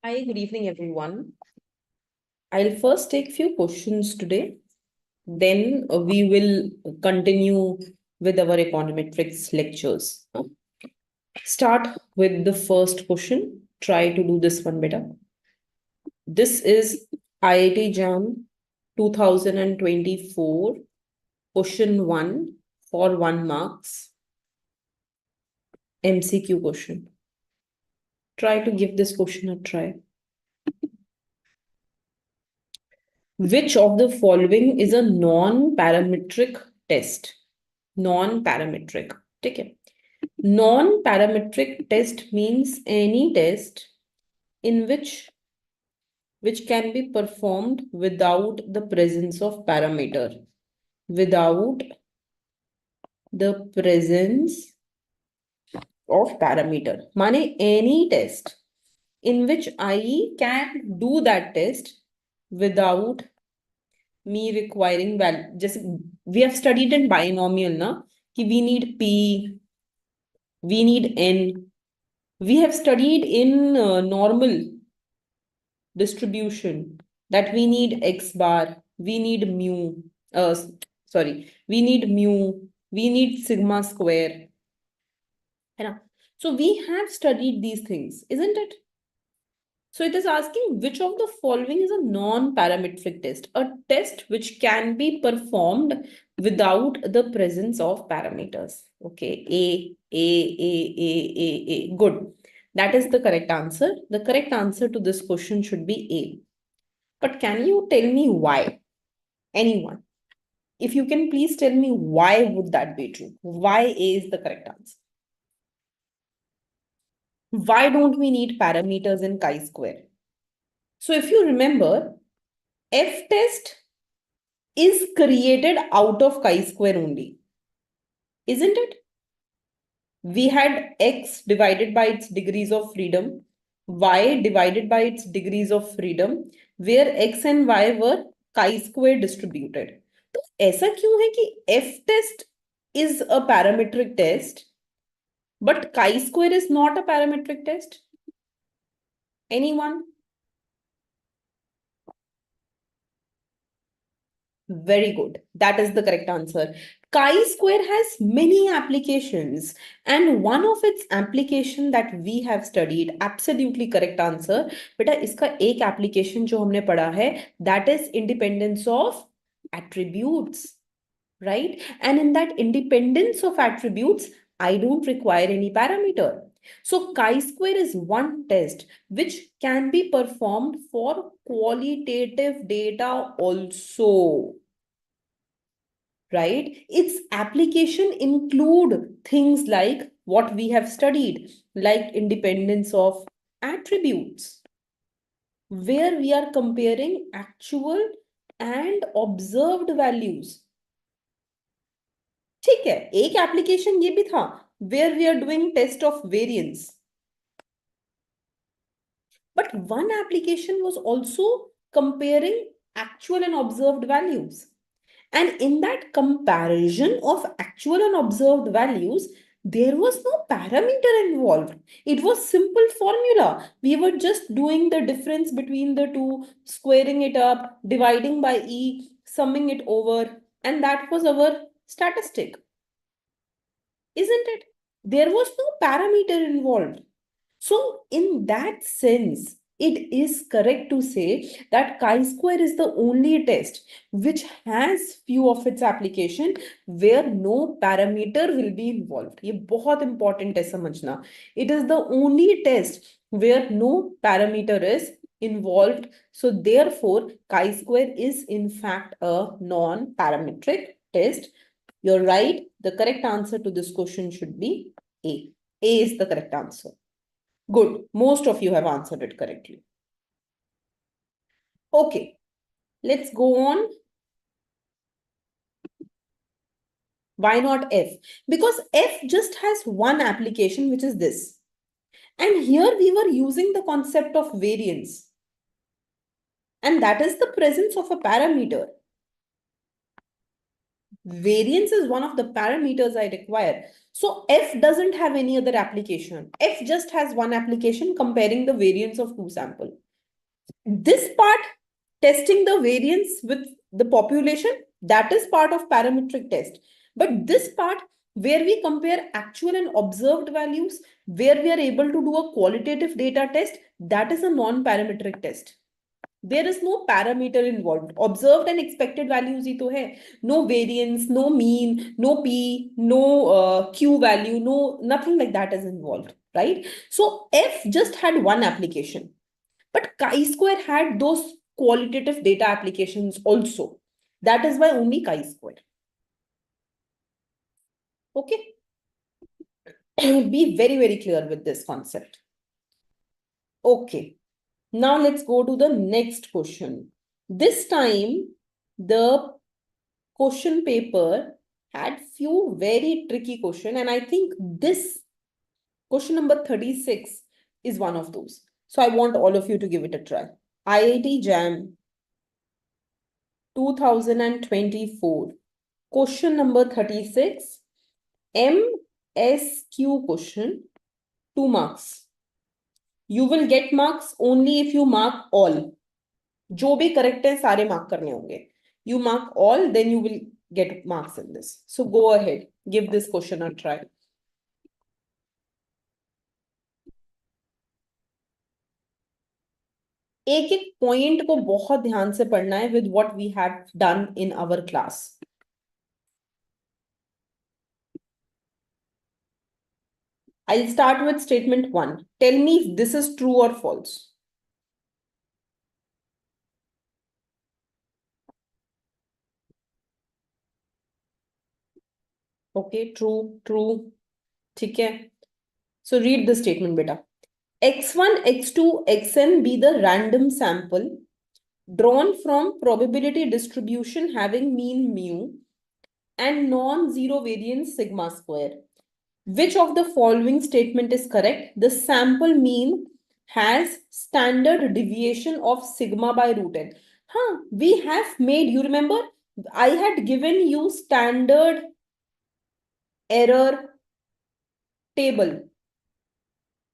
Hi, good evening, everyone. I'll first take few questions today. Then we will continue with our econometrics lectures. Start with the first question. Try to do this one better. This is IIT JAM 2024, question 1 for 1 marks, MCQ question. Try to give this question a try. Which of the following is a non-parametric test? Non-parametric. ठीक है. Non-parametric test means any test in which can be performed without the presence of parameter. Without the presence of parameter. माने any test in which I can do that test without me requiring value. Just we have studied in binomial na कि we need p, we need n. We have studied in normal distribution that we need x bar, we need mu, we need mu, we need sigma square. So we have studied these things, isn't it? So it is asking which of the following is a non-parametric test, a test which can be performed without the presence of parameters. Okay, A. Good. That is the correct answer. The correct answer to this question should be A. But can you tell me why? Anyone? If you can please tell me why would that be true? Why A is the correct answer? Why don't we need parameters in chi-square? So if you remember, F test is created out of chi-square only, isn't it? We had x divided by its degrees of freedom, y divided by its degrees of freedom, where x and y were chi-square distributed. तो ऐसा क्यों है कि F test is a parametric test, but chi-square is not a parametric test? Anyone? Very good. That is the correct answer. Chi-square has many applications, and one of its application that we have studied, absolutely correct answer. बेटा इसका एक application जो हमने पढ़ा है, that is independence of attributes, right? And in that independence of attributes, I don't require any parameter. So chi-square is one test which can be performed for qualitative data also. Right? Its application include things like what we have studied, like independence of attributes, where we are comparing actual and observed values. ठीक है, एक application ये भी था, where we are doing test of variance. But one application was also comparing actual and observed values. And in that comparison of actual and observed values, there was no parameter involved. It was simple formula. We were just doing the difference between the two, squaring it up, dividing by E, summing it over, and that was our statistic. Isn't it? There was no parameter involved. So in that sense, it is correct to say that chi-square is the only test which has few of its application where no parameter will be involved. ये बहुत important है समझना. It is the only test where no parameter is involved. So therefore, chi-square is in fact a non-parametric test. You're right. The correct answer to this question should be A. A is the correct answer. Good. Most of you have answered it correctly. Okay. Let's go on. Why not F? Because F just has one application, which is this. And here we were using the concept of variance. And that is the presence of a parameter. Variance is one of the parameters I require. So F doesn't have any other application. F just has one application, comparing the variance of two samples. This part, testing the variance with the population, that is part of parametric test. But this part, where we compare actual and observed values, where we are able to do a qualitative data test, that is a non-parametric test. There is no parameter involved. Observed and expected values ही तो है. No variance, no mean, no P, no Q value, no, nothing like that is involved, right? So F just had one application. But chi-square had those qualitative data applications also. That is why only chi-square. Okay. Be very, very clear with this concept. Okay. Now let's go to the next question. This time, the question paper had few very tricky question, and I think this question number 36 is one of those. So I want all of you to give it a try. IIT JAM 2024. Question number 36. MSQ question, 2 marks. You will get marks only if you mark all. जो भी correct है सारे mark करने होंगे. You mark all, then you will get marks in this. So go ahead, give this question a try. एक एक point को बहुत ध्यान से पढ़ना है with what we have done in our class. I'll start with statement 1. Tell me if this is true or false. Okay, true, true. ठीक है. So read the statement, beta. X1, X2, Xn be the random sample drawn from probability distribution having mean mu and non-zero variance sigma square. Which of the following statement is correct? The sample mean has standard deviation of sigma by root n. We have made, you remember, I had given you standard error table.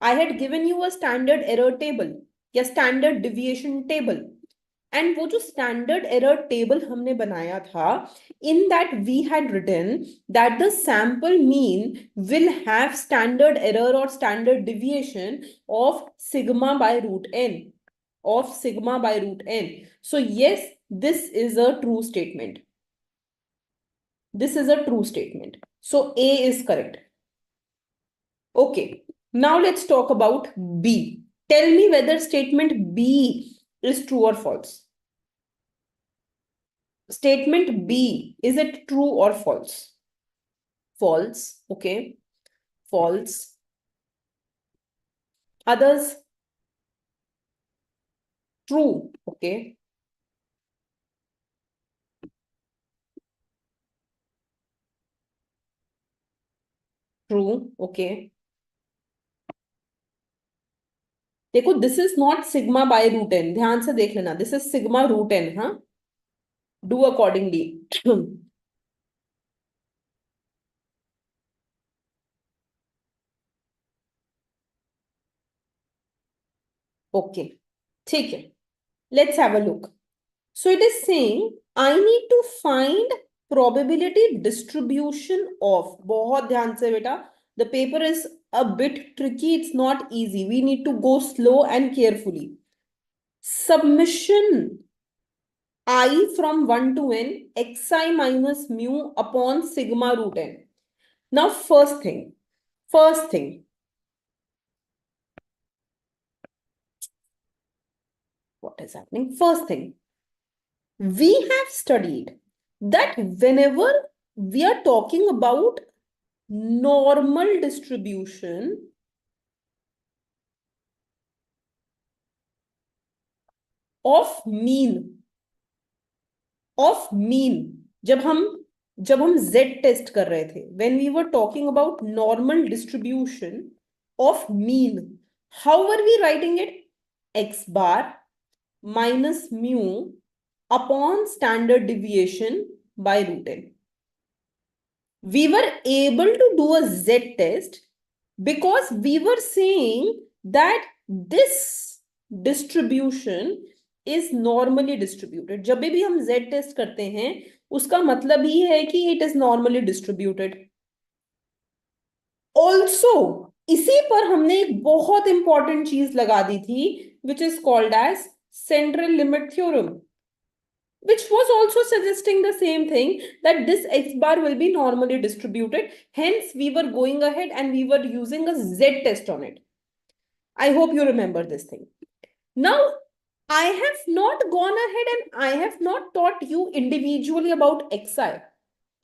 I had given you a standard error table या standard deviation table. And वो जो standard error table हमने बनाया था, in that we had written that the sample mean will have standard error or standard deviation of sigma by root n. Of sigma by root n. So yes, this is a true statement. This is a true statement. So A is correct. Okay. Now let's talk about B. Tell me whether statement B is true or false. Statement B, is it true or false? False. Okay. False. Others? True. Okay. True. Okay. देखो, this is not sigma by root n. ध्यान से देख लेना. This is sigma root n. हाँ. Do accordingly. Okay. ठीक है. Let's have a look. So it is saying I need to find probability distribution of. बहुत ध्यान से बेटा. The paper is a bit tricky. It's not easy. We need to go slow and carefully. Submission I from 1 to n xi minus mu upon sigma root n. Now first thing. What is happening? First thing. We have studied that whenever we are talking about normal distribution of mean, जब हम z test कर रहे थे, when we were talking about normal distribution of mean, how were we writing it? X bar minus mu upon standard deviation by root n. We were able to do a Z test because we were saying that this distribution is normally distributed. जब भी हम Z test करते हैं उसका मतलब ही है कि it is normally distributed. Also, इसी पर हमने एक बहुत इंपॉर्टेंट चीज लगा दी थी which is called as central limit theorem, which was also suggesting the same thing, that this x bar will be normally distributed. Hence, we were going ahead and we were using a Z test on it. I hope you remember this thing. Now, I have not gone ahead and I have not taught you individually about xi.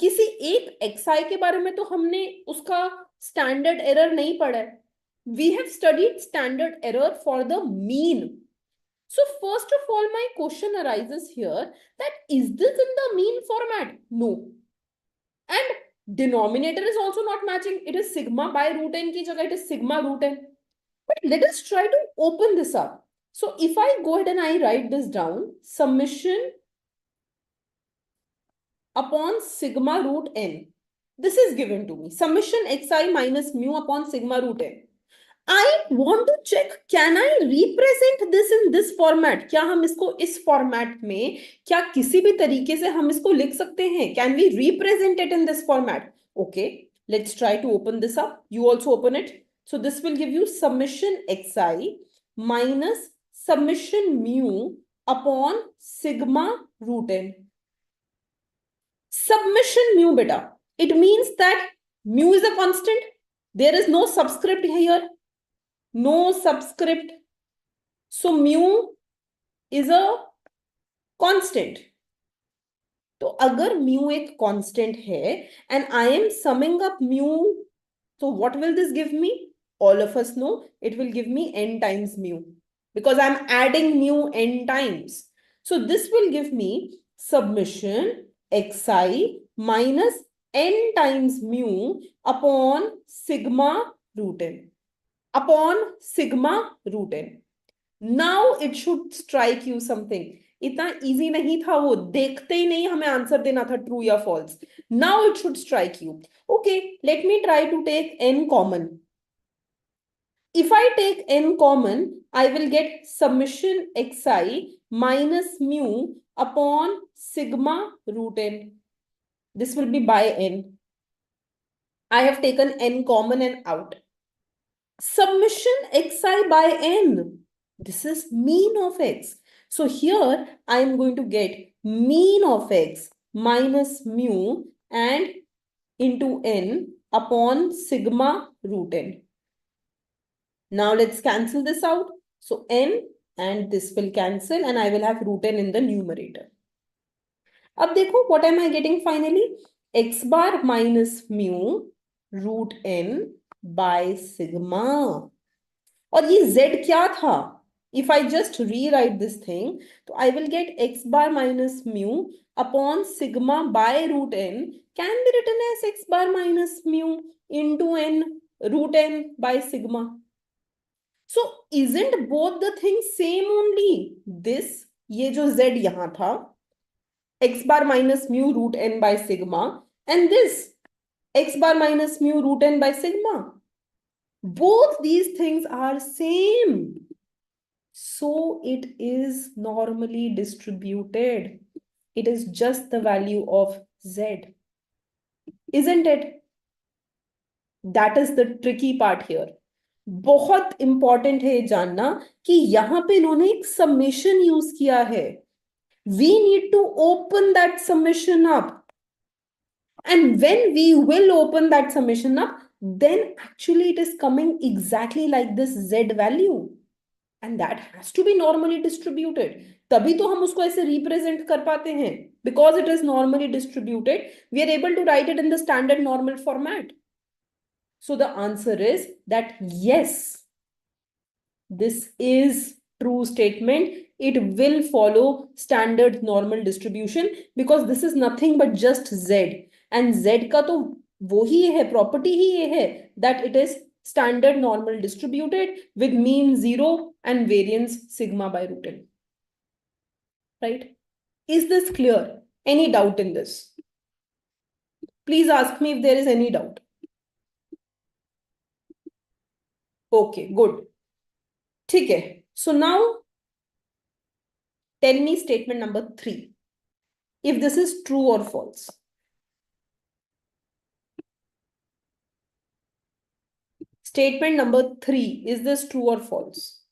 किसी एक xi के बारे में तो हमने उसका standard error नहीं पढ़ा है. We have studied standard error for the mean. So first of all, my question arises here that is this in the mean format? No. And denominator is also not matching. It is sigma by root n की जगह it is sigma root n. But let us try to open this up. So if I go ahead and I write this down, summation upon sigma root n. This is given to me. Summation xi minus mu upon sigma root n. I want to check, can I represent this in this format? क्या हम इसको इस format में क्या किसी भी तरीके से हम इसको लिख सकते हैं? Can we represent it in this format? Okay, let's try to open this up. You also open it. So this will give you summation xi minus summation mu upon sigma root n. Summation mu beta. It means that mu is a constant. There is no subscript here. No subscript. So mu is a constant. तो अगर mu एक constant है and I am summing up mu, so what will this give me? All of us know it will give me n times mu because I'm adding mu n times. So this will give me summation xi minus n times mu upon sigma root n. Upon sigma root n. Now it should strike you something. इतना easy नहीं था वो, देखते ही नहीं हमें answer देना था true या false. Now it should strike you. Okay, let me try to take n common. If I take n common, I will get summation xi minus mu upon sigma root n. This will be by n. I have taken n common and out. Summation xi by n. This is mean of x. So here I am going to get mean of x minus mu and into n upon sigma root n. Now let's cancel this out. So n and this will cancel and I will have root n in the numerator. अब देखो what am I getting finally? X bar minus mu root n by sigma. और ये z क्या था? If I just rewrite this thing, तो I will get x bar minus mu upon sigma by root n can be written as x bar minus mu into n root n by sigma. So isn't both the things same only? This, ये जो z यहाँ था, x bar minus mu root n by sigma, and this x bar minus mu root n by sigma. Both these things are same. So it is normally distributed. It is just the value of z. Isn't it? That is the tricky part here. बहुत important है जानना कि यहां पे इन्होंने एक summation use किया है. We need to open that summation up. And when we will open that summation up, then actually it is coming exactly like this z value. And that has to be normally distributed. तभी तो हम उसको ऐसे represent कर पाते हैं. Because it is normally distributed, we are able to write it in the standard normal format. So the answer is that yes, this is true statement. It will follow standard normal distribution because this is nothing but just z. And z का तो वो ही है, property ही ये है that it is standard normal distributed with mean 0 and variance sigma by root n. Right? Is this clear? Any doubt in this? Please ask me if there is any doubt. Okay, good. ठीक है. So now tell me statement number 3. If this is true or false. Statement number 3. Is this true or false?